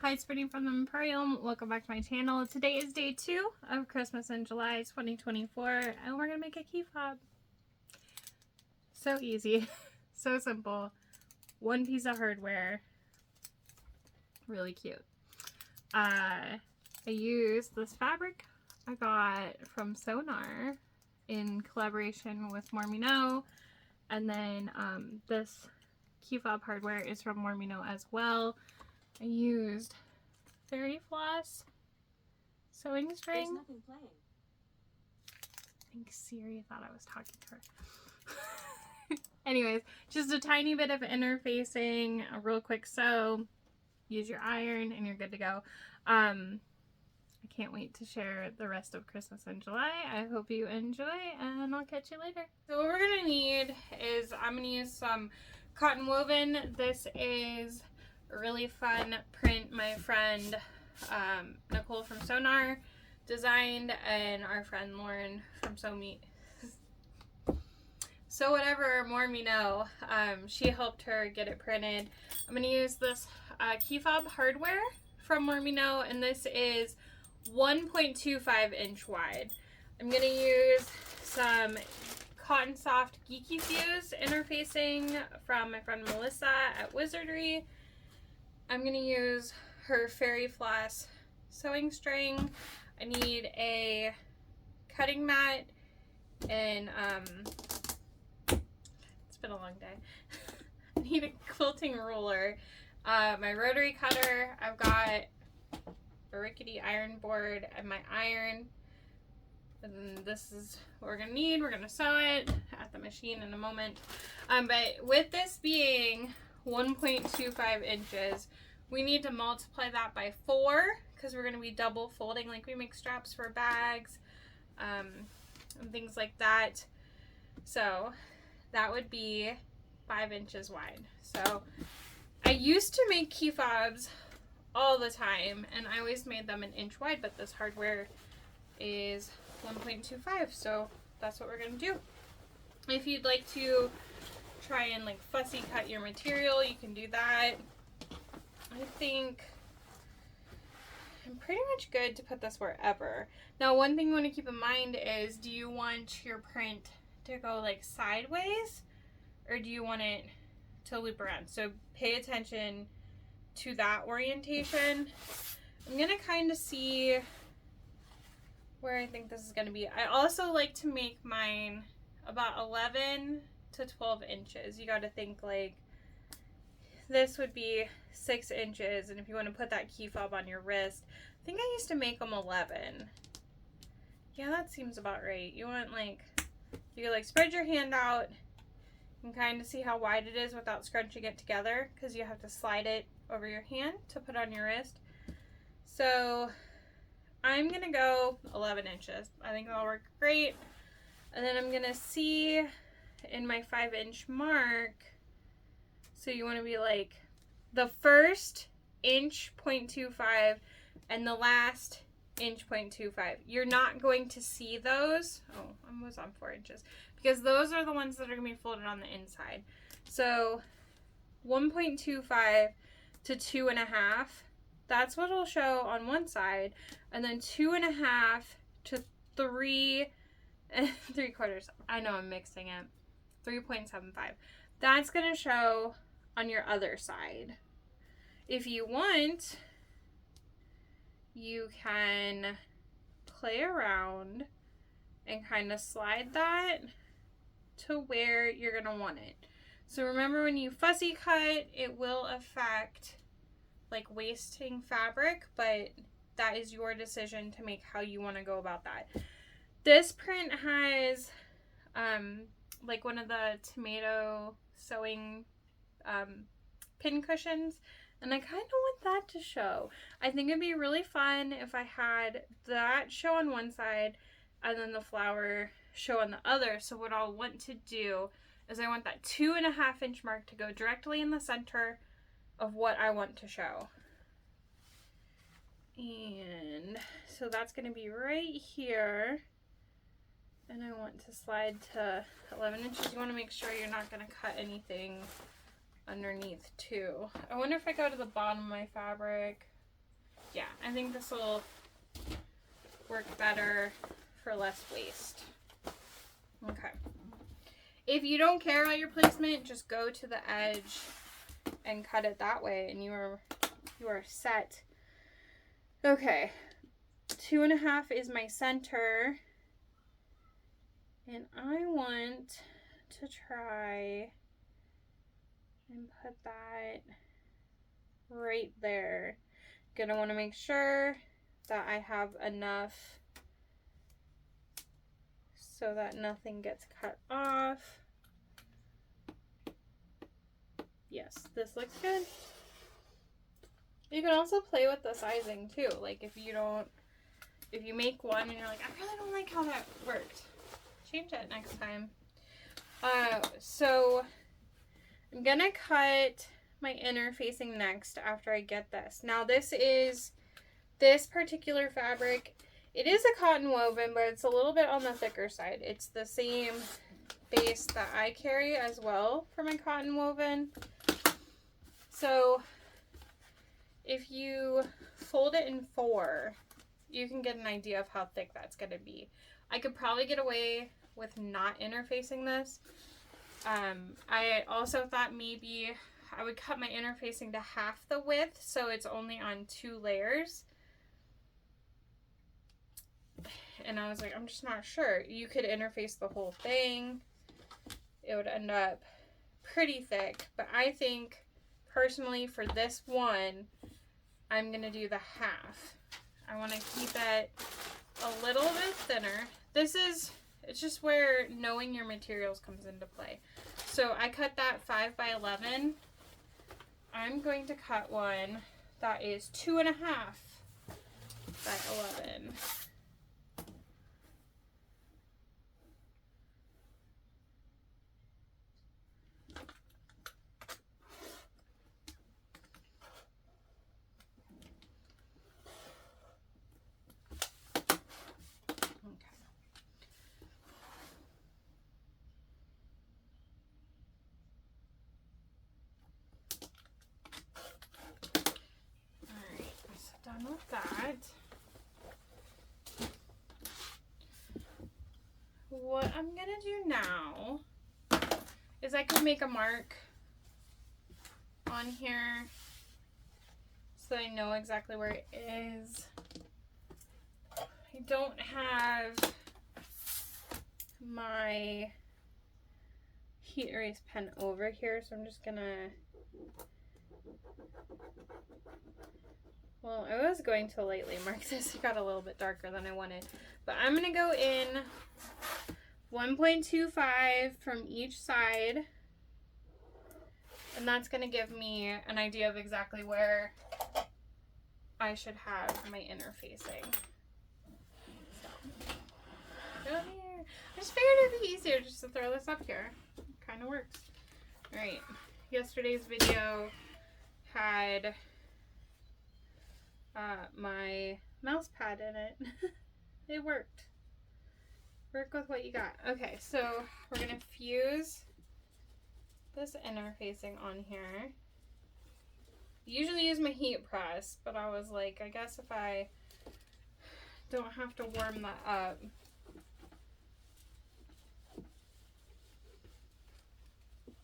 Hi, it's Brittany from the Empurrium. Welcome back to my channel. Today is day 2 of Christmas in July 2024, and we're going to make a key fob. So easy, so simple. One piece of hardware. Really cute. I used this fabric I got from Sonar in collaboration with Mormino, and then this key fob hardware is from Mormino as well. I used fairy floss sewing string. There's nothing playing. I think Siri thought I was talking to her. Anyways, just a tiny bit of interfacing, a real quick sew. Use your iron and you're good to go. I can't wait to share the rest of Christmas in July. I hope you enjoy, and I'll catch you later. So what we're gonna need is, I'm gonna use some cotton woven. This is a really fun print my friend Nicole from Sonar designed, and our friend Lauren from So whatever, more me know. She helped her get it printed. I'm gonna use this key fob hardware from Mormino, and this is 1.25 inch wide. I'm gonna use some Cotton Soft Geeky Fuse interfacing from my friend Melissa at Wizardry. I'm gonna use her fairy floss sewing string. I need a cutting mat, and it's been a long day. I need a quilting ruler, my rotary cutter. I've got a rickety iron board and my iron. And this is what we're gonna need. We're gonna sew it at the machine in a moment. But with this being 1.25 inches, we need to multiply that by 4 because we're gonna be double folding like we make straps for bags and things like that. So that would be 5 inches wide. So I used to make key fobs all the time, and I always made them an inch wide, but this hardware is 1.25, so that's what we're gonna do. If you'd like to try and like fussy cut your material, you can do that. I think I'm pretty much good to put this wherever. Now, one thing you want to keep in mind is, do you want your print to go like sideways, or do you want it to loop around? So pay attention to that orientation. I'm gonna kind of see where I think this is gonna be. I also like to make mine about 11 to 12 inches. You got to think like this would be 6 inches, and if you want to put that key fob on your wrist, I think I used to make them 11. Yeah, that seems about right. You want like, you like spread your hand out and kind of see how wide it is without scrunching it together, because you have to slide it over your hand to put on your wrist. So I'm gonna go 11 inches. I think that'll work great. And then I'm gonna see in my 5-inch mark. So you want to be like the first inch 0.25 and the last inch 0.25. You're not going to see those. Oh, I was on 4 inches, because those are the ones that are going to be folded on the inside. So 1.25 to 2.5, that's what it'll show on one side, and then 2.5 to 3 and 3/4. I know I'm mixing it. 3.75. That's going to show on your other side. If you want, you can play around and kind of slide that to where you're going to want it. So remember, when you fussy cut, it will affect like wasting fabric, but that is your decision to make how you want to go about that. This print has like one of the tomato sewing pin cushions, and I kind of want that to show. I think it'd be really fun if I had that show on one side and then the flower show on the other. So what I'll want to do is, I want that 2.5 inch mark to go directly in the center of what I want to show. And so that's going to be right here. And I want to slide to 11 inches. You want to make sure you're not going to cut anything underneath too. I wonder if I go to the bottom of my fabric. Yeah, I think this will work better for less waste. Okay. If you don't care about your placement, just go to the edge and cut it that way, and you are set. Okay. 2.5 is my center. And I want to try and put that right there. Gonna want to make sure that I have enough so that nothing gets cut off. Yes, this looks good. You can also play with the sizing too. Like if you make one and you're like, I really don't like how that worked, change it next time. So I'm gonna cut my inner facing next after I get this. Now this particular fabric, it is a cotton woven, but it's a little bit on the thicker side. It's the same base that I carry as well for my cotton woven. So if you fold it in 4, you can get an idea of how thick that's going to be. I could probably get away with not interfacing this. I also thought maybe I would cut my interfacing to half the width so it's only on 2 layers. And I was like, I'm just not sure. You could interface the whole thing. It would end up pretty thick. But I think, personally, for this one, I'm going to do the half. I want to keep it a little bit thinner. It's just where knowing your materials comes into play. So I cut that 5 by 11. I'm going to cut one that is 2.5 by 11. Done with that. What I'm gonna do now is I could make a mark on here so I know exactly where it is. I don't have my heat erase pen over here, so I'm just gonna, well, I was going to lightly mark this. It got a little bit darker than I wanted. But I'm going to go in 1.25 from each side. And that's going to give me an idea of exactly where I should have my interfacing. So, down here. I just figured it'd be easier just to throw this up here. It kind of works. Alright. Yesterday's video had my mouse pad in it. It worked. Work with what you got. Okay, so we're gonna fuse this interfacing on here. Usually use my heat press, but I was like, I guess if I don't have to warm that up.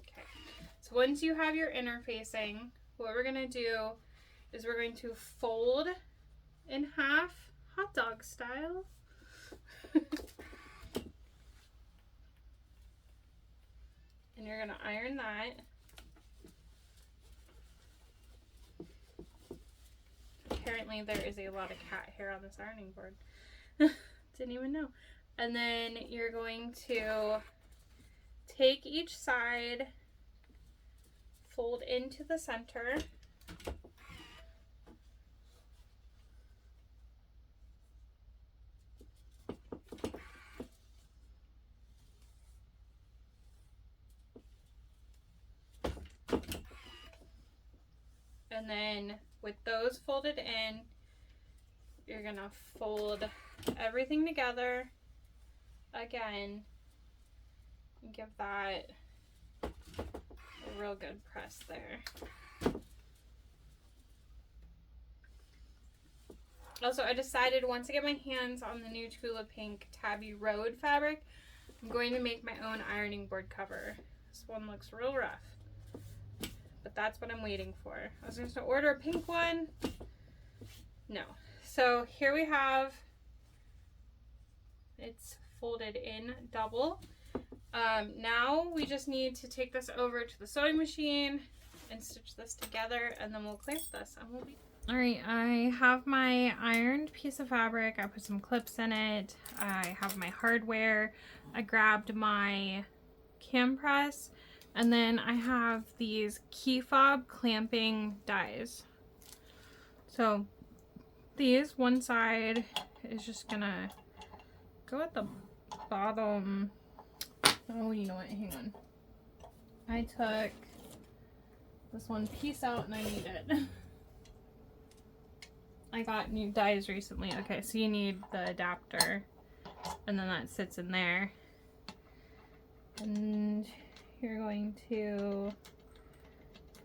Okay, so once you have your interfacing, what we're gonna do is we're going to fold in half, hot dog style. And you're going to iron that. Apparently there is a lot of cat hair on this ironing board. Didn't even know. And then you're going to take each side, fold into the center. And then with those folded in, you're gonna fold everything together again and give that a real good press there. Also, I decided once I get my hands on the new Tula Pink Tabby Road fabric, I'm going to make my own ironing board cover. This one looks real rough, but that's what I'm waiting for. I was going to order a pink one. No. So here we have, it's folded in double. Now we just need to take this over to the sewing machine and stitch this together, and then we'll clamp this and we'll be... Alright, I have my ironed piece of fabric. I put some clips in it. I have my hardware. I grabbed my cam press, and then I have these key fob clamping dies. So these, one side is just gonna go at the bottom. Oh, you know what? Hang on. I took this one piece out and I need it. I got new dies recently. Okay, so you need the adapter, and then that sits in there. And you're going to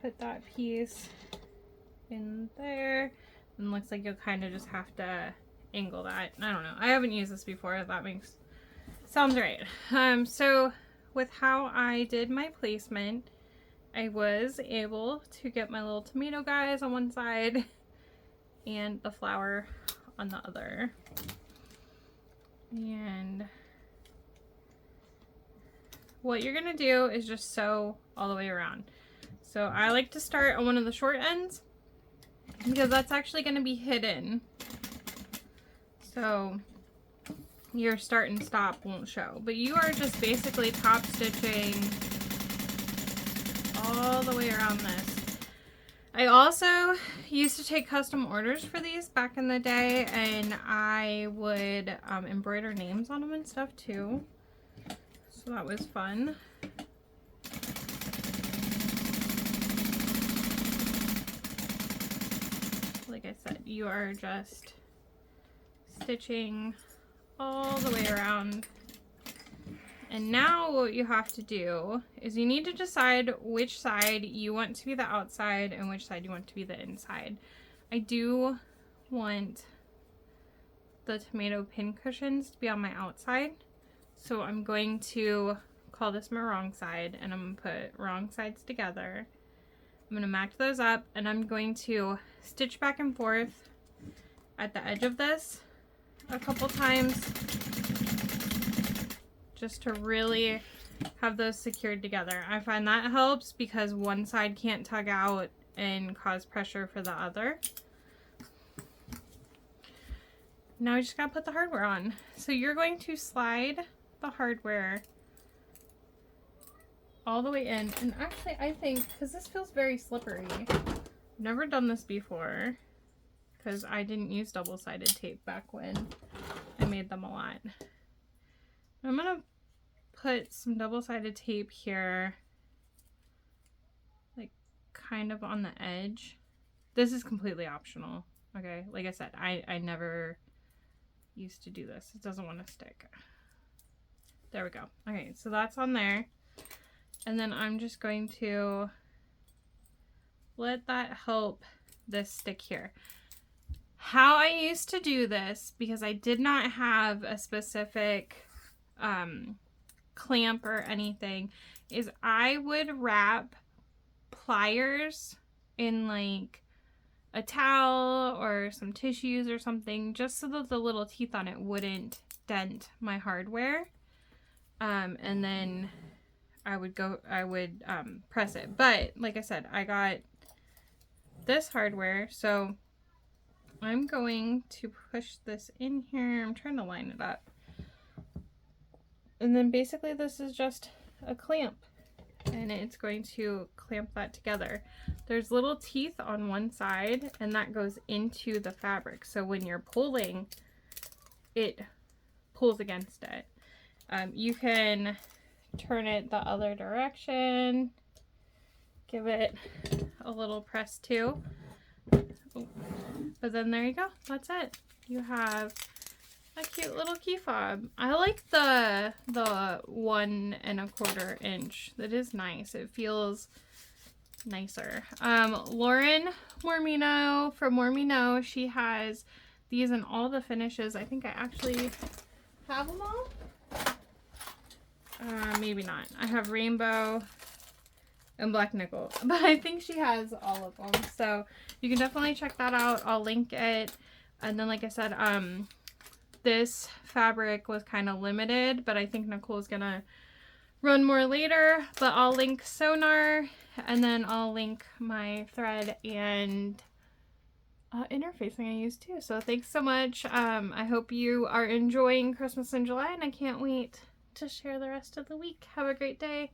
put that piece in there. And looks like you'll kind of just have to angle that. I don't know. I haven't used this before. That sounds right. So with how I did my placement, I was able to get my little tomato guys on one side and the flower on the other. And what you're gonna do is just sew all the way around. So I like to start on one of the short ends because that's actually gonna be hidden. So your start and stop won't show. But you are just basically top stitching all the way around this. I also used to take custom orders for these back in the day, and I would embroider names on them and stuff too. So that was fun. Like I said, you are just stitching all the way around. And now what you have to do is you need to decide which side you want to be the outside and which side you want to be the inside. I do want the tomato pin cushions to be on my outside. So I'm going to call this my wrong side, and I'm going to put wrong sides together. I'm going to match those up, and I'm going to stitch back and forth at the edge of this a couple times, just to really have those secured together. I find that helps because one side can't tug out and cause pressure for the other. Now we just gotta put the hardware on. So you're going to slide the hardware all the way in. And actually I think, because this feels very slippery, I've never done this before because I didn't use double-sided tape back when I made them a lot. I'm gonna put some double-sided tape here, like kind of on the edge. This is completely optional, okay? Like I said, I never used to do this. It doesn't want to stick. There we go. Okay, so that's on there. And then I'm just going to let that help this stick here. How I used to do this, because I did not have a specific clamp or anything, is I would wrap pliers in like a towel or some tissues or something, just so that the little teeth on it wouldn't dent my hardware. And then I would press it. But like I said, I got this hardware, so I'm going to push this in here. I'm trying to line it up. And then basically this is just a clamp, and it's going to clamp that together. There's little teeth on one side, and that goes into the fabric. So when you're pulling, it pulls against it. You can turn it the other direction, give it a little press too. Oh. But then there you go. That's it. You have a cute little key fob. I like the 1 1/4 inch. That is nice. It feels nicer. Lauren Mormino from Mormino, she has these in all the finishes. I think I actually have them all. Maybe not. I have rainbow and black nickel, but I think she has all of them. So you can definitely check that out. I'll link it. And then, like I said, this fabric was kind of limited, but I think Nicole's gonna run more later. But I'll link Sonar, and then I'll link my thread and interfacing I use too. So thanks so much. I hope you are enjoying Christmas in July, and I can't wait to share the rest of the week. Have a great day.